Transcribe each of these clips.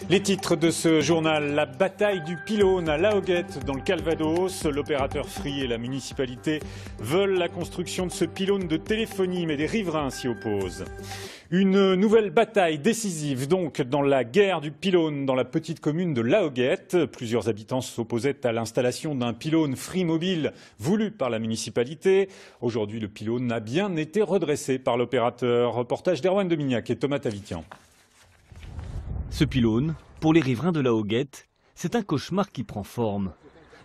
Les titres de ce journal: la bataille du pylône à La Hoguette dans le Calvados. L'opérateur Free et la municipalité veulent la construction de ce pylône de téléphonie, mais des riverains s'y opposent. Une nouvelle bataille décisive donc dans la guerre du pylône dans la petite commune de La Hoguette. Plusieurs habitants s'opposaient à l'installation d'un pylône Free mobile voulu par la municipalité. Aujourd'hui, le pylône a bien été redressé par l'opérateur. Reportage d'Erwan Domignac et Thomas Tavitian. Ce pylône, pour les riverains de La Hoguette, c'est un cauchemar qui prend forme.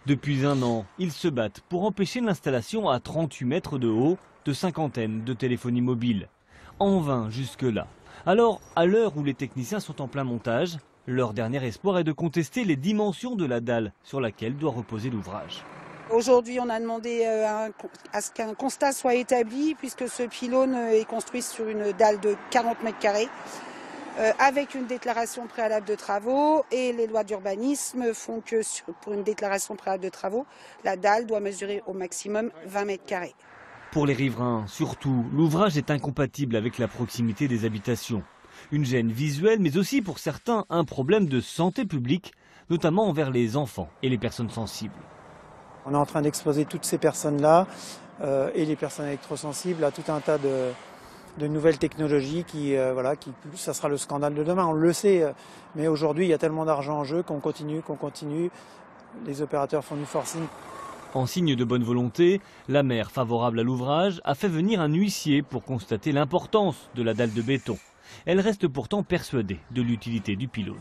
Depuis un an, ils se battent pour empêcher l'installation à 38 mètres de haut de cinquantaines de téléphonies mobiles. En vain jusque-là. Alors, à l'heure où les techniciens sont en plein montage, leur dernier espoir est de contester les dimensions de la dalle sur laquelle doit reposer l'ouvrage. Aujourd'hui, on a demandé à ce qu'un constat soit établi, puisque ce pylône est construit sur une dalle de 40 mètres carrés. Avec une déclaration préalable de travaux, et les lois d'urbanisme font que pour une déclaration préalable de travaux, la dalle doit mesurer au maximum 20 mètres carrés. Pour les riverains, surtout, l'ouvrage est incompatible avec la proximité des habitations. Une gêne visuelle, mais aussi pour certains un problème de santé publique, notamment envers les enfants et les personnes sensibles. On est en train d'exposer toutes ces personnes-là et les personnes électrosensibles à tout un tas de nouvelles technologies ça sera le scandale de demain, on le sait, mais aujourd'hui il y a tellement d'argent en jeu qu'on continue, les opérateurs font du forcing. En signe de bonne volonté, la maire favorable à l'ouvrage a fait venir un huissier pour constater l'importance de la dalle de béton. Elle reste pourtant persuadée de l'utilité du pylône.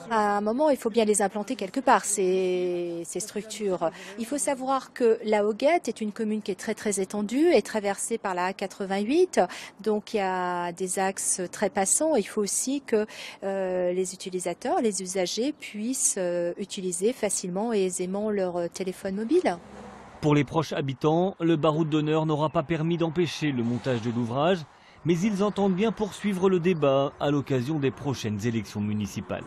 À un moment, il faut bien les implanter quelque part, ces structures. Il faut savoir que La Hoguette est une commune qui est très étendue et traversée par la A88. Donc il y a des axes très passants. Il faut aussi que les utilisateurs, les usagers puissent utiliser facilement et aisément leur téléphone mobile. Pour les proches habitants, le baroud d'honneur n'aura pas permis d'empêcher le montage de l'ouvrage, mais ils entendent bien poursuivre le débat à l'occasion des prochaines élections municipales.